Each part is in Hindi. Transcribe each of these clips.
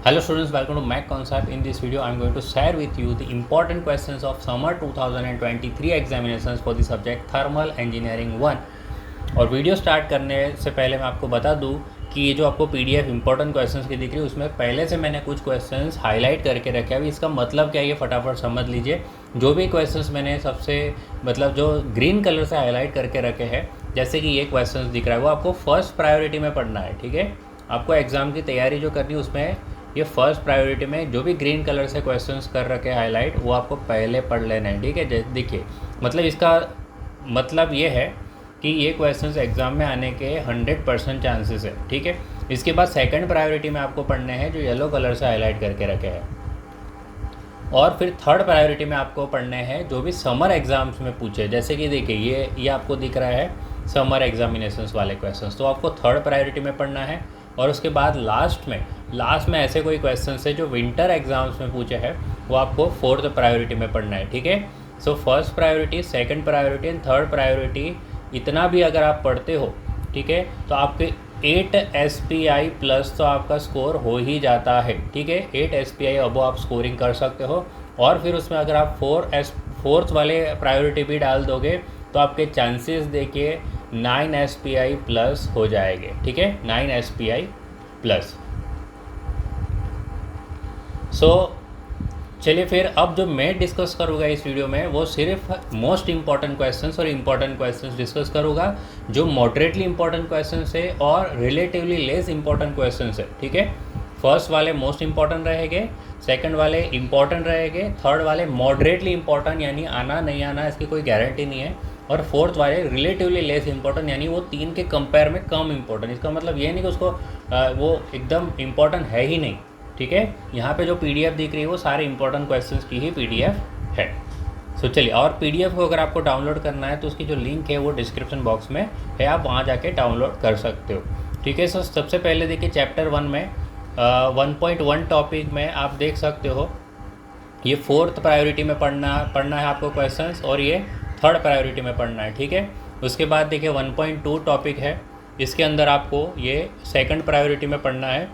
Hello students, welcome to Mac Concept. In this video, I am going to share with you the important questions of summer 2023 examinations for the subject Thermal Engineering 1. और वीडियो स्टार्ट करने से पहले मैं आपको बता दूं कि ये जो आपको PDF इंपॉर्टेंट क्वेश्चंस की दिख रही है उसमें पहले से मैंने कुछ क्वेश्चंस हाईलाइट करके रखे हैं। अभी इसका मतलब क्या है ये फटाफट समझ लीजिए। जो भी क्वेश्चंस मैंने सबसे जो ग्रीन कलर से हाईलाइट करके रखे हैं, जैसे कि ये क्वेश्चंस दिख रहा है, वो आपको फर्स्ट प्रायोरिटी में पढ़ना है। ठीक है, आपको एग्ज़ाम की तैयारी जो करनी है उसमें ये फर्स्ट प्रायोरिटी में जो भी ग्रीन कलर से क्वेश्चंस कर रखे हैं हाईलाइट, वो आपको पहले पढ़ लेना है। ठीक है, देखिए मतलब इसका मतलब ये है कि ये क्वेश्चंस एग्ज़ाम में आने के 100% चांसेस है। ठीक है, इसके बाद सेकंड प्रायोरिटी में आपको पढ़ने हैं जो येलो कलर से हाईलाइट करके रखे हैं, और फिर थर्ड प्रायोरिटी में आपको पढ़ने हैं जो भी समर एग्ज़ाम्स में पूछे। जैसे कि देखिए ये आपको दिख रहा है समर एग्जामिनेशंस वाले क्वेश्चंस, तो आपको थर्ड प्रायोरिटी में पढ़ना है। और उसके बाद लास्ट में ऐसे कोई क्वेश्चन है जो विंटर एग्जाम्स में पूछे हैं, वो आपको फोर्थ प्रायोरिटी में पढ़ना है। ठीक है, so first priority, second priority and third priority, इतना भी अगर आप पढ़ते हो, ठीक है, तो आपके 8 SPI प्लस तो आपका स्कोर हो ही जाता है। ठीक है, 8 SPI अबो आप स्कोरिंग कर सकते हो। और फिर उसमें अगर आप फोर्थ वाले प्रायोरिटी भी डाल दोगे तो आपके चांसेस देखिए 9 SPI प्लस हो जाएंगे। ठीक है, 9 SPI प्लस। चलिए फिर अब जो मैं डिस्कस करूँगा इस वीडियो में वो सिर्फ मोस्ट इंपॉर्टेंट क्वेश्चंस और इम्पॉर्टेंट क्वेश्चंस डिस्कस करूँगा, जो मॉडरेटली इंपॉर्टेंट क्वेश्चंस है और रिलेटिवली लेस इंपॉर्टेंट क्वेश्चंस है। ठीक है, फर्स्ट वाले मोस्ट इंपॉर्टेंट रहेंगे, सेकंड वाले इंपॉर्टेंट रहेंगे, थर्ड वाले मॉडरेटली इंपॉर्टेंट यानी आना नहीं आना इसकी कोई गारंटी नहीं है, और फोर्थ वाले रिलेटिवली लेस इंपॉर्टेंट यानी वो 3 के कंपेयर में कम इंपॉर्टेंट। इसका मतलब ये नहीं कि उसको वो एकदम इंपॉर्टेंट है ही नहीं। ठीक है, यहाँ पे जो PDF दिख रही है वो सारे इंपॉर्टेंट क्वेश्चंस की ही PDF है। चलिए, और PDF को अगर आपको डाउनलोड करना है तो उसकी जो लिंक है वो डिस्क्रिप्शन बॉक्स में है, आप वहाँ जाके डाउनलोड कर सकते हो। ठीक है, सबसे पहले देखिए चैप्टर 1 में 1.1 टॉपिक में आप देख सकते हो ये फोर्थ प्रायोरिटी में पढ़ना है आपको क्वेश्चंस, और ये थर्ड प्रायोरिटी में पढ़ना है। ठीक है, उसके बाद देखिए 1.2 टॉपिक है, इसके अंदर आपको ये सेकंड प्रायोरिटी में पढ़ना है।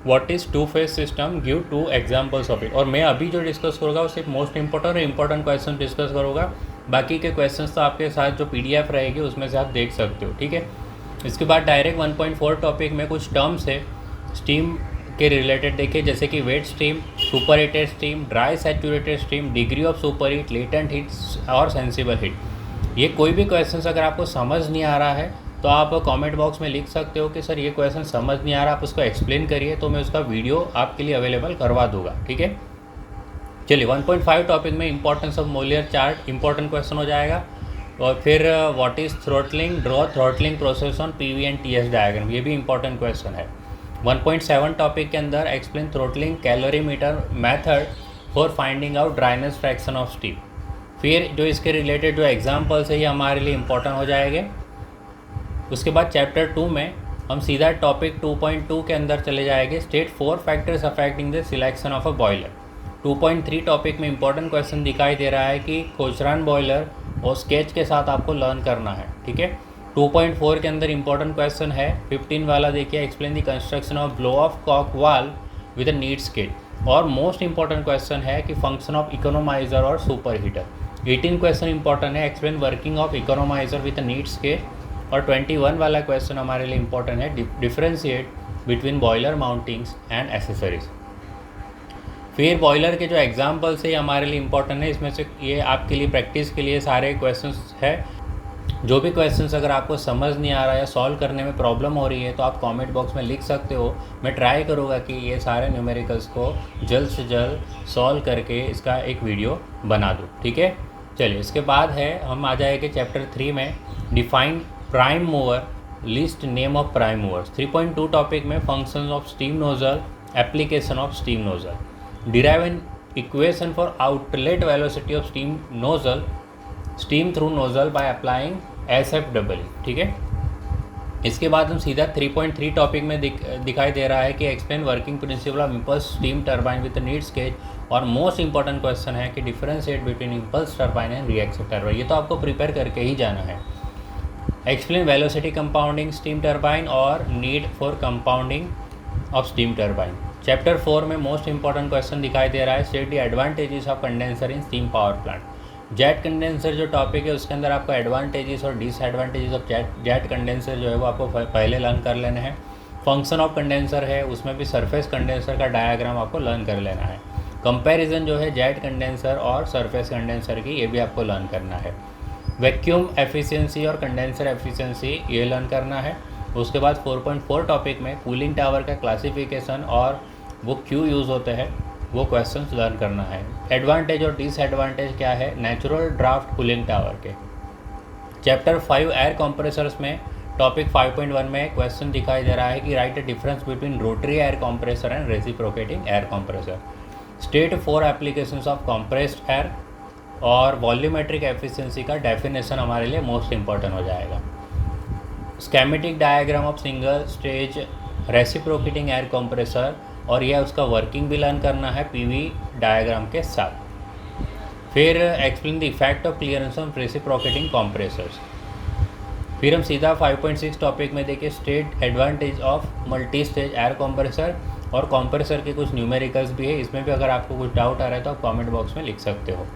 What is two phase system, give 2 examples of it. और मैं अभी जो डिस्कस करूँगा वो सिर्फ मोस्ट इंपॉर्टेंट और इंपॉर्टेंट क्वेश्चन डिस्कस करूँगा, बाकी के क्वेश्चंस तो आपके साथ जो PDF रहेगी उसमें से आप देख सकते हो। ठीक है, इसके बाद डायरेक्ट 1.4 टॉपिक में कुछ टर्म्स है स्टीम के रिलेटेड देखिए, जैसे कि wet steam, super heated steam, dry saturated steam, degree of super heat, latent heat और सेंसिबल हीट। ये कोई भी क्वेश्चन अगर आपको समझ नहीं आ रहा है तो आप कमेंट बॉक्स में लिख सकते हो कि सर ये क्वेश्चन समझ नहीं आ रहा, आप उसको एक्सप्लेन करिए, तो मैं उसका वीडियो आपके लिए अवेलेबल करवा दूंगा। ठीक है, चलिए 1.5 टॉपिक में importance of Molière chart important question हो जाएगा, और फिर what is throttling, draw throttling process on PV and TS diagram, ये भी इंपॉर्टेंट क्वेश्चन है। 1.7 टॉपिक के अंदर explain throttling calorimeter method for finding out dryness fraction of steam. फिर जो इसके रिलेटेड जो एग्जाम्पल्स है ये हमारे लिए इंपॉर्टेंट हो जाएंगे। उसके बाद चैप्टर 2 में हम सीधा टॉपिक 2.2 के अंदर चले जाएंगे, state 4 factors affecting the selection of a boiler. 2.3 topic में इंपॉर्टेंट क्वेश्चन दिखाई दे रहा है कि कोचरान बॉयलर और स्केच के साथ आपको लर्न करना है। ठीक है, 2.4 के अंदर इंपॉर्टेंट क्वेश्चन है 15 वाला, देखिए explain the construction of blow off cock valve with a neat sketch, और मोस्ट इंपॉर्टेंट क्वेश्चन है कि फंक्शन ऑफ इकोनोमाइजर और सुपर हीटर। 18 क्वेश्चन इंपॉर्टेंट है, explain working of economiser with a neat sketch, और 21 वाला क्वेश्चन हमारे लिए इंपॉर्टेंट है, differentiate between boiler mountings and accessories. फिर बॉयलर के जो एग्जाम्पल्स है हमारे लिए इंपॉर्टेंट है, इसमें से ये आपके लिए प्रैक्टिस के लिए सारे क्वेश्चंस है। जो भी क्वेश्चंस अगर आपको समझ नहीं आ रहा है, सॉल्व करने में प्रॉब्लम हो रही है, तो आप कमेंट बॉक्स में लिख सकते हो। मैं ट्राई करूँगा कि ये सारे न्यूमेरिकल्स को जल्द से जल्द सॉल्व करके इसका एक वीडियो बना दूँ। ठीक है, चलिए इसके बाद है हम आ जाएंगे चैप्टर 3 में, define prime mover, list name of prime movers. 3.2 topic में functions of steam nozzle, application of steam nozzle, derive an equation for outlet velocity of steam nozzle, steam through nozzle by applying SFW। ठीक है, इसके बाद हम सीधा 3.3 टॉपिक में दिखाई दे रहा है कि explain working principle of impulse steam turbine with need sketch, और मोस्ट इंपॉर्टेंट क्वेश्चन है कि differentiate between impulse turbine and reaction turbine. ये तो आपको प्रिपेयर करके ही जाना है। Explain velocity compounding steam turbine और need for compounding of steam turbine. Chapter 4 में मोस्ट इंपॉर्टेंट क्वेश्चन दिखाई दे रहा है, state the advantages of condenser in steam power plant. Jet condenser जो टॉपिक है उसके अंदर आपको एडवांटेजेस और डिसएडवांटेजेस ऑफ जेट कंडेंसर जो है वो आपको पहले लर्न कर लेना है। फंक्शन ऑफ कंडेंसर है, उसमें भी सरफेस कंडेंसर का डायग्राम आपको लर्न कर लेना है। कंपैरिजन जो है जेट कंडेंसर और सरफेस कंडेंसर की, ये भी आपको लर्न करना है। वैक्यूम एफिशिएंसी और कंडेंसर एफिशिएंसी ये लर्न करना है। उसके बाद 4.4 टॉपिक में कूलिंग टावर का क्लासिफिकेशन और वो क्यों यूज़ होते हैं वो क्वेश्चंस लर्न करना है। एडवांटेज और डिसएडवांटेज क्या है नेचुरल ड्राफ्ट कूलिंग टावर के। चैप्टर 5 एयर कंप्रेसर्स में टॉपिक 5.1 में क्वेश्चन दिखाई दे रहा है कि right the difference between rotary air compressor and reciprocating air compressor. State 4 applications of compressed air और वॉल्यूमेट्रिक एफिशिएंसी का डेफिनेशन हमारे लिए मोस्ट इंपॉर्टेंट हो जाएगा। Schematic diagram of single stage reciprocating air compressor और यह उसका वर्किंग भी लर्न करना है पीवी डायग्राम के साथ। फिर explain the effect of clearance of reciprocating compressors. फिर हम सीधा 5.6 टॉपिक में देखिए state advantage of multi stage air compressor और कंप्रेसर के कुछ न्यूमेरिकल्स भी है। इसमें भी अगर आपको कुछ डाउट आ रहा है तो आप कमेंट बॉक्स में लिख सकते हो।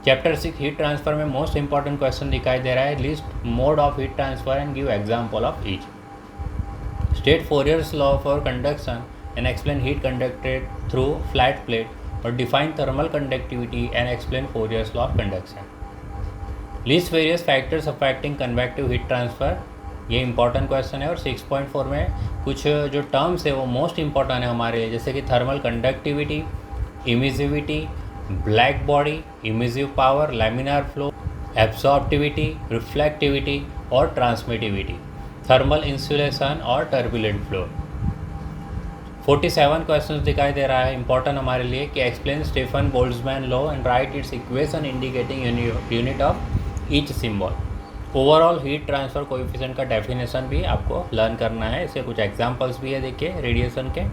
चैप्टर 6 हीट ट्रांसफर में मोस्ट इंपॉर्टेंट क्वेश्चन दिखाई दे रहा है, list mode of heat transfer and give example of each. State Fourier's law for conduction and explain heat conducted through flat plate और define thermal conductivity and explain Fourier's law of conduction. List various factors affecting convective heat transfer, ये इंपॉर्टेंट क्वेश्चन है। और 6.4 में कुछ जो टर्म्स है वो मोस्ट इंपॉर्टेंट है हमारे लिए, जैसे कि thermal conductivity, emissivity, black body, emissive power, laminar flow, absorptivity, reflectivity और ट्रांसमिटिविटी, थर्मल इंसुलेशन और टर्बुलेंट फ्लो। 47 क्वेश्चन दिखाई दे रहा है इंपॉर्टेंट हमारे लिए कि explain Stefan Boltzmann law and write its equation indicating unit of each symbol. Overall heat transfer coefficient का डेफिनेशन भी आपको लर्न करना है। इसके कुछ एग्जांपल्स भी है देखिए रेडिएशन के।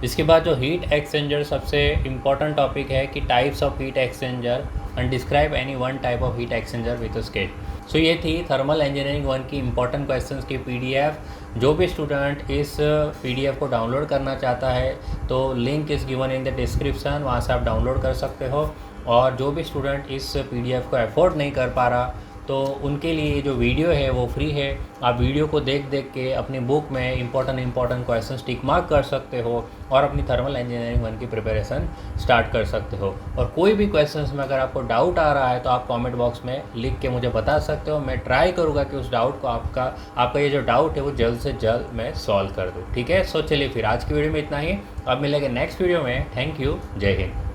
इसके बाद जो हीट एक्सचेंजर सबसे इम्पॉर्टेंट टॉपिक है कि types of heat exchanger and describe any one type of heat exchanger with a scale. So ये थी थर्मल इंजीनियरिंग 1 की इंपॉर्टेंट क्वेश्चंस की पीडीएफ। जो भी स्टूडेंट इस पीडीएफ को डाउनलोड करना चाहता है तो link is given in the description, वहाँ से आप डाउनलोड कर सकते हो। और जो भी स्टूडेंट इस पीडीएफ को अफोर्ड नहीं कर पा रहा तो उनके लिए जो वीडियो है वो फ्री है। आप वीडियो को देख के अपनी बुक में इंपॉर्टेंट क्वेश्चन टिक मार्क कर सकते हो और अपनी थर्मल इंजीनियरिंग 1 की प्रिपरेशन स्टार्ट कर सकते हो। और कोई भी क्वेश्चंस में अगर आपको डाउट आ रहा है तो आप कमेंट बॉक्स में लिख के मुझे बता सकते हो। मैं ट्राई करूँगा कि उस डाउट को आपका ये जो डाउट है वो जल्द से जल्द मैं सॉल्व कर दूँ। ठीक है, सो चलिए फिर आज की वीडियो में इतना ही। अब मिलेंगे नेक्स्ट वीडियो में। थैंक यू, जय हिंद।